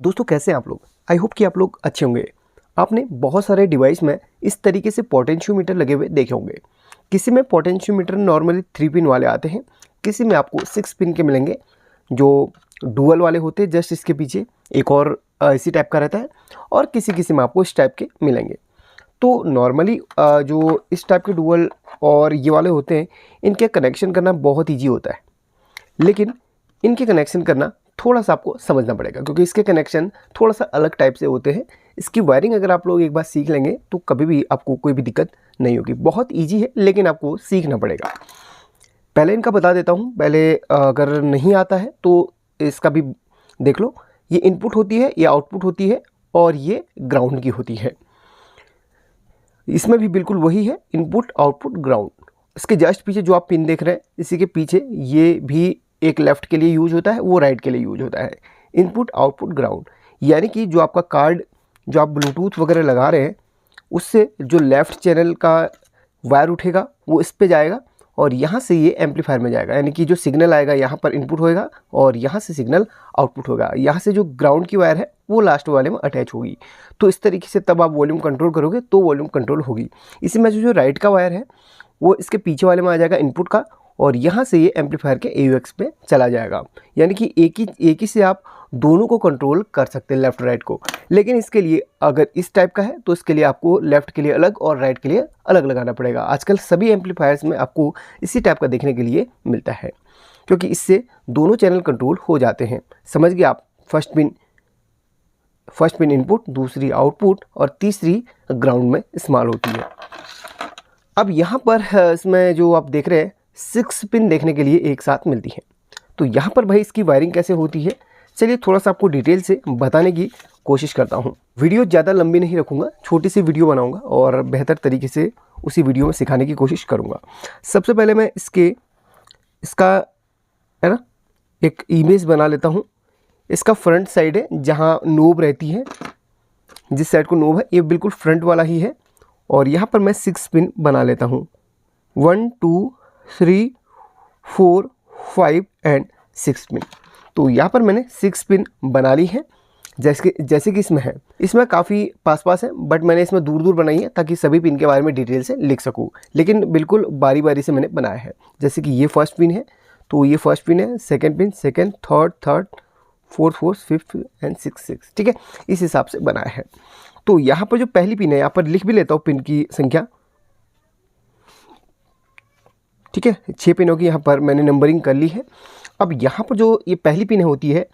दोस्तों कैसे हैं आप लोग। आई होप कि आप लोग अच्छे होंगे। आपने बहुत सारे डिवाइस में इस तरीके से पोटेंशियोमीटर लगे हुए देखे होंगे। किसी में पोटेंशियोमीटर नॉर्मली 3 पिन वाले आते हैं, किसी में आपको 6 पिन के मिलेंगे जो डुअल वाले होते हैं। जस्ट इसके पीछे एक और इसी टाइप का रहता है, और किसी किसी में आपको इस टाइप के मिलेंगे। तो नॉर्मली जो इस टाइप के डुअल और ये वाले होते हैं, इनके कनेक्शन करना बहुत ईजी होता है, लेकिन इनके कनेक्शन करना थोड़ा सा आपको समझना पड़ेगा, क्योंकि इसके कनेक्शन थोड़ा सा अलग टाइप से होते हैं। इसकी वायरिंग अगर आप लोग एक बार सीख लेंगे तो कभी भी आपको कोई भी दिक्कत नहीं होगी। बहुत इजी है, लेकिन आपको सीखना पड़ेगा। पहले इनका बता देता हूँ। पहले अगर नहीं आता है तो इसका भी देख लो। ये इनपुट होती है, ये आउटपुट होती है, और ये ग्राउंड की होती है। इसमें भी बिल्कुल वही है, इनपुट आउटपुट ग्राउंड। इसके जस्ट पीछे जो आप पिन देख रहे हैं, इसी के पीछे ये भी एक लेफ़्ट के लिए यूज होता है, वो राइट के लिए यूज होता है। इनपुट आउटपुट ग्राउंड, यानी कि जो आपका कार्ड जो आप ब्लूटूथ वगैरह लगा रहे हैं, उससे जो लेफ़्ट चैनल का वायर उठेगा वो इस पे जाएगा, और यहाँ से ये एम्पलीफायर में जाएगा। यानी कि जो सिग्नल आएगा यहाँ पर इनपुट होएगा, और यहाँ से सिग्नल आउटपुट होगा। यहाँ से जो ग्राउंड की वायर है वो लास्ट वाले में अटैच होगी। तो इस तरीके से तब आप वॉल्यूम कंट्रोल करोगे तो वॉल्यूम कंट्रोल होगी। इसी में जो राइट का वायर है वो इसके पीछे वाले में आ जाएगा इनपुट का, और यहाँ से ये एम्पलीफायर के AUX पे चला जाएगा। यानी कि एक ही से आप दोनों को कंट्रोल कर सकते हैं, लेफ़्ट राइट को। लेकिन इसके लिए अगर इस टाइप का है तो इसके लिए आपको लेफ़्ट के लिए अलग और राइट के लिए अलग लगाना पड़ेगा। आजकल सभी एम्पलीफायर्स में आपको इसी टाइप का देखने के लिए मिलता है, क्योंकि इससे दोनों चैनल कंट्रोल हो जाते हैं। समझ गए आप। फर्स्ट पिन इनपुट, दूसरी आउटपुट, और तीसरी ग्राउंड में इस्तेमाल होती है। अब यहाँ पर इसमें जो आप देख रहे हैं 6 पिन देखने के लिए एक साथ मिलती है। तो यहाँ पर भाई इसकी वायरिंग कैसे होती है, चलिए थोड़ा सा आपको डिटेल से बताने की कोशिश करता हूँ। वीडियो ज़्यादा लंबी नहीं रखूँगा, छोटी सी वीडियो बनाऊँगा और बेहतर तरीके से उसी वीडियो में सिखाने की कोशिश करूँगा। सबसे पहले मैं इसका है ना एक इमेज बना लेता हूँ। इसका फ्रंट साइड है, जहाँ नोब रहती है, जिस साइड को नोब है ये बिल्कुल फ्रंट वाला ही है। और यहाँ पर मैं 6 पिन बना लेता हूँ। 1 2 3 4 5 एंड 6 पिन। तो यहाँ पर मैंने 6 पिन बना ली है, जैसे कि इसमें है। इसमें काफ़ी पास है, बट मैंने इसमें दूर दूर बनाई है ताकि सभी पिन के बारे में डिटेल से लिख सकूँ। लेकिन बिल्कुल बारी बारी से मैंने बनाया है। जैसे कि ये फर्स्ट पिन है, तो ये फर्स्ट पिन है, second pin, second, third, fourth, fifth and six. ठीक है, इस हिसाब से बनाया है। तो यहाँ पर जो पहली पिन है, यहाँ पर लिख भी लेता हूँ पिन की संख्या। ठीक है, 6 पिनों की यहाँ पर मैंने नंबरिंग कर ली है। अब यहाँ पर जो ये पहली पिन होती है,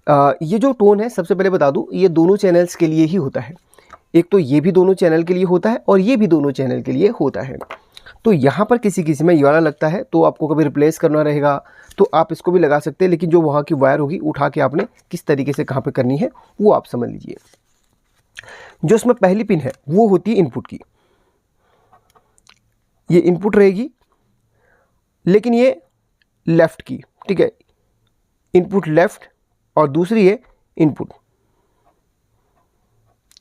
ये जो टोन है, सबसे पहले बता दूँ, ये दोनों चैनल्स के लिए ही होता है। एक तो ये भी दोनों चैनल के लिए होता है, और ये भी दोनों चैनल के लिए होता है। तो यहाँ पर किसी में ये वाला लगता है, तो आपको कभी रिप्लेस करना रहेगा तो आप इसको भी लगा सकते हैं। लेकिन जो वहाँ की वायर होगी उठा के आपने किस तरीके से कहाँ पर करनी है वो आप समझ लीजिए। जो इसमें पहली पिन है वो होती है इनपुट की। ये इनपुट रहेगी, लेकिन ये लेफ़्ट की। ठीक है, इनपुट लेफ़्ट, और दूसरी है इनपुट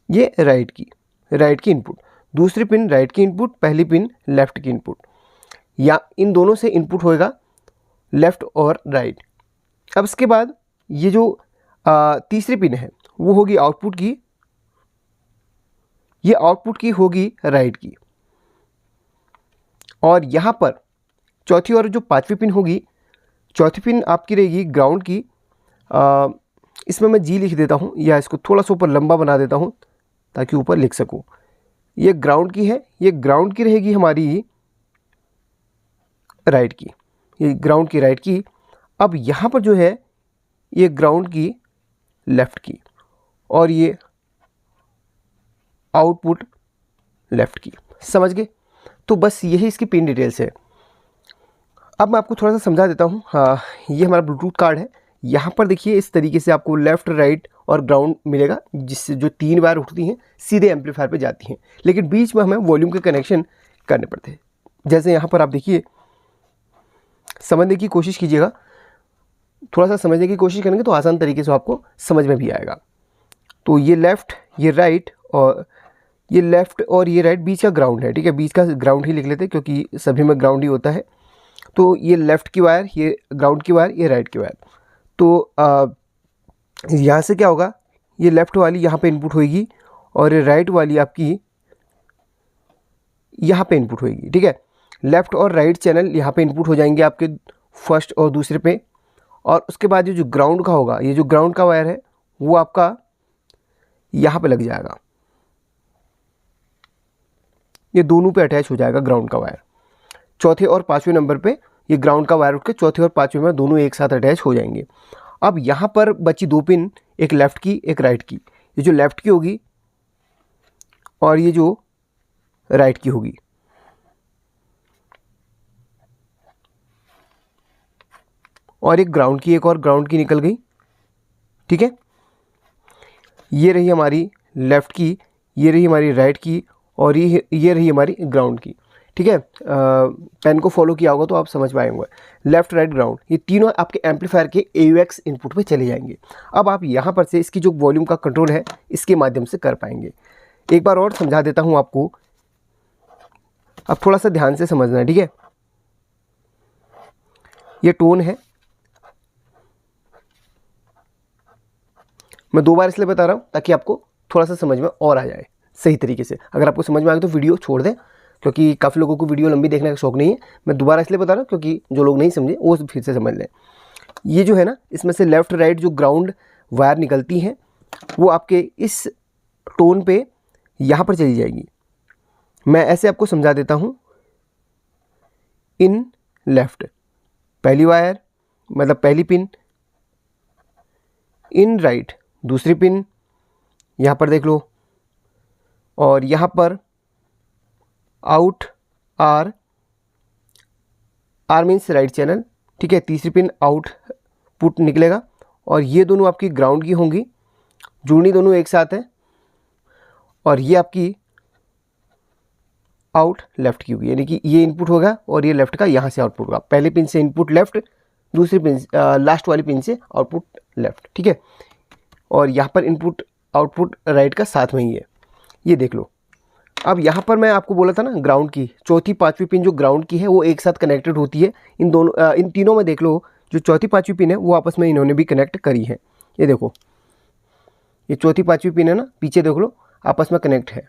ये राइट की इनपुट। दूसरी पिन राइट की इनपुट, पहली पिन लेफ़्ट की इनपुट। या इन दोनों से इनपुट होएगा लेफ़्ट और राइट। अब इसके बाद ये जो तीसरी पिन है वो होगी आउटपुट की। ये आउटपुट की होगी राइट की। और यहाँ पर चौथी और जो पांचवी पिन होगी, चौथी पिन आपकी रहेगी ग्राउंड की। इसमें मैं G लिख देता हूँ, या इसको थोड़ा सा ऊपर लंबा बना देता हूँ ताकि ऊपर लिख सकूँ। ये ग्राउंड की है, ये ग्राउंड की रहेगी हमारी राइट की, ये ग्राउंड की राइट की। अब यहाँ पर जो है ये ग्राउंड की लेफ़्ट की, और ये आउटपुट लेफ़्ट की। समझ गए। तो बस यही इसकी पिन डिटेल्स है। अब मैं आपको थोड़ा सा समझा देता हूँ। हाँ, ये हमारा ब्लूटूथ कार्ड है। यहाँ पर देखिए इस तरीके से आपको लेफ़्ट, राइट और ग्राउंड मिलेगा, जिससे जो 3 वायर उठती हैं सीधे एम्पलीफायर पे जाती हैं। लेकिन बीच में हमें वॉल्यूम के कनेक्शन करने पड़ते हैं। जैसे यहाँ पर आप देखिए, समझने की कोशिश कीजिएगा। थोड़ा सा समझने की कोशिश करेंगे तो आसान तरीके से आपको समझ में भी आएगा। तो ये लेफ़्ट, ये राइट, और ये लेफ़्ट और ये राइट, बीच का ग्राउंड है। ठीक है, बीच का ग्राउंड ही लिख लेते हैं क्योंकि सभी में ग्राउंड ही होता है। तो ये लेफ़्ट की वायर, ये ग्राउंड की वायर, ये राइट की वायर। तो यहाँ से क्या होगा, ये लेफ़्ट वाली यहाँ पे इनपुट होएगी और राइट वाली आपकी यहाँ पे इनपुट होएगी, ठीक है। लेफ़्ट और राइट चैनल यहाँ पे इनपुट हो जाएंगे आपके फर्स्ट और दूसरे पे, और उसके बाद ये जो ग्राउंड का होगा, ये जो ग्राउंड का वायर है वो आपका यहाँ पे लग जाएगा, ये दोनों पे अटैच हो जाएगा ग्राउंड का वायर। चौथे और पाँचवें नंबर पे ये ग्राउंड का वायर उठ के चौथे और पाँचवें में दोनों एक साथ अटैच हो जाएंगे। अब यहाँ पर बची 2 पिन, एक लेफ़्ट की एक राइट की। ये जो लेफ़्ट की होगी और ये जो राइट की होगी, और एक ग्राउंड की, एक और ग्राउंड की निकल गई, ठीक है। ये रही हमारी लेफ़्ट की, ये रही हमारी राइट की, और ये रही हमारी ग्राउंड की, ठीक है। पेन को फॉलो किया होगा तो आप समझ पाएंगे। लेफ़्ट राइट ग्राउंड, ये तीनों आपके एम्पलीफायर के AUX इनपुट पे चले जाएंगे। अब आप यहाँ पर से इसकी जो वॉल्यूम का कंट्रोल है इसके माध्यम से कर पाएंगे। एक बार और समझा देता हूँ आपको, अब थोड़ा सा ध्यान से समझना है, ठीक है। ये टोन है, मैं 2 बार इसलिए बता रहा हूँ ताकि आपको थोड़ा सा समझ में और आ जाए सही तरीके से। अगर आपको समझ में आ गया तो वीडियो छोड़ दें, क्योंकि काफ़ी लोगों को वीडियो लंबी देखने का शौक नहीं है। मैं दोबारा इसलिए बता रहा हूँ क्योंकि जो लोग नहीं समझे वो फिर से समझ लें। ये जो है ना, इसमें से लेफ़्ट राइट जो ग्राउंड वायर निकलती हैं वो आपके इस टोन पे यहाँ पर चली जाएगी। मैं ऐसे आपको समझा देता हूँ। इन लेफ़्ट पहली वायर, मतलब पहली पिन, इन राइट दूसरी पिन, यहाँ पर देख लो, और यहाँ पर out R means right channel, ठीक है। तीसरी पिन आउट पुट निकलेगा, और ये दोनों आपकी ग्राउंड की होंगी, जुड़नी दोनों एक साथ है, और ये आपकी आउट लेफ़्ट की होगी, यानी कि ये इनपुट होगा और ये लेफ़्ट का यहाँ से आउटपुट होगा। पहले पिन से इनपुट लेफ़्ट, दूसरी पिन लास्ट वाली पिन से आउटपुट लेफ़्ट, ठीक है। और यहाँ पर इनपुट आउटपुट राइट का साथ में ही है, ये देख लो। अब यहाँ पर मैं आपको बोला था ना, ग्राउंड की चौथी पाँचवीं पिन जो ग्राउंड की है वो एक साथ कनेक्टेड होती है। इन तीनों में देख लो, जो चौथी पाँचवीं पिन है वो आपस में इन्होंने भी कनेक्ट करी है। ये देखो, ये चौथी पाँचवीं पिन है ना, पीछे देख लो आपस में कनेक्ट है।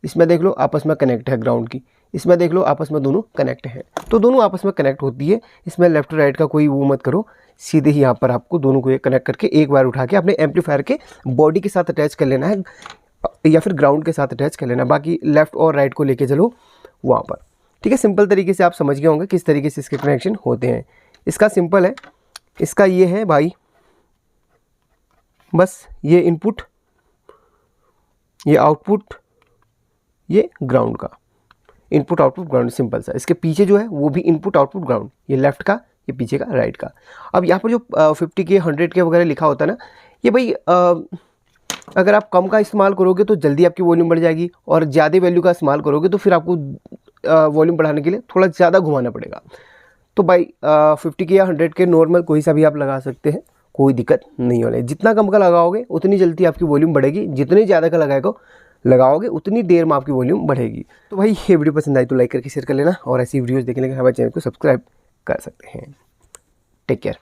इसमें देख लो आपस में कनेक्ट है ग्राउंड की, इसमें देख लो आपस में दोनों कनेक्ट है। तो दोनों आपस में कनेक्ट होती है। इसमें लेफ्ट राइट का कोई वो मत करो, सीधे ही यहाँ पर आपको दोनों को कनेक्ट करके एक बार उठा के अपने एम्पलीफायर के बॉडी के साथ अटैच कर लेना है, या फिर ग्राउंड के साथ अटैच कर लेना। बाकी लेफ़्ट और राइट को लेके चलो वहाँ पर, ठीक है। सिंपल तरीके से आप समझ गए होंगे किस तरीके से इसके कनेक्शन होते हैं। इसका सिंपल है, इसका ये है भाई, बस ये इनपुट, ये आउटपुट, ये ग्राउंड का इनपुट आउटपुट ग्राउंड, सिंपल सा। इसके पीछे जो है वो भी इनपुट आउटपुट ग्राउंड, ये लेफ़्ट का, ये पीछे का राइट का। अब यहाँ पर जो 50K 100K वगैरह लिखा होता है ना, ये भाई अगर आप कम का इस्तेमाल करोगे तो जल्दी आपकी वॉल्यूम बढ़ जाएगी, और ज़्यादा वैल्यू का इस्तेमाल करोगे तो फिर आपको वॉल्यूम बढ़ाने के लिए थोड़ा ज़्यादा घुमाना पड़ेगा। तो भाई 50K या 100K नॉर्मल कोई सा भी आप लगा सकते हैं, कोई दिक्कत नहीं होने। जितना कम का लगाओगे उतनी जल्दी आपकी वॉल्यूम बढ़ेगी, जितने ज़्यादा का लगाओगे उतनी देर में आपकी वॉल्यूम बढ़ेगी। तो भाई ये वीडियो पसंद आई तो लाइक करके शेयर कर लेना, और ऐसी वीडियोज़ देखने के लिए हमारे चैनल को सब्सक्राइब कर सकते हैं। Take care.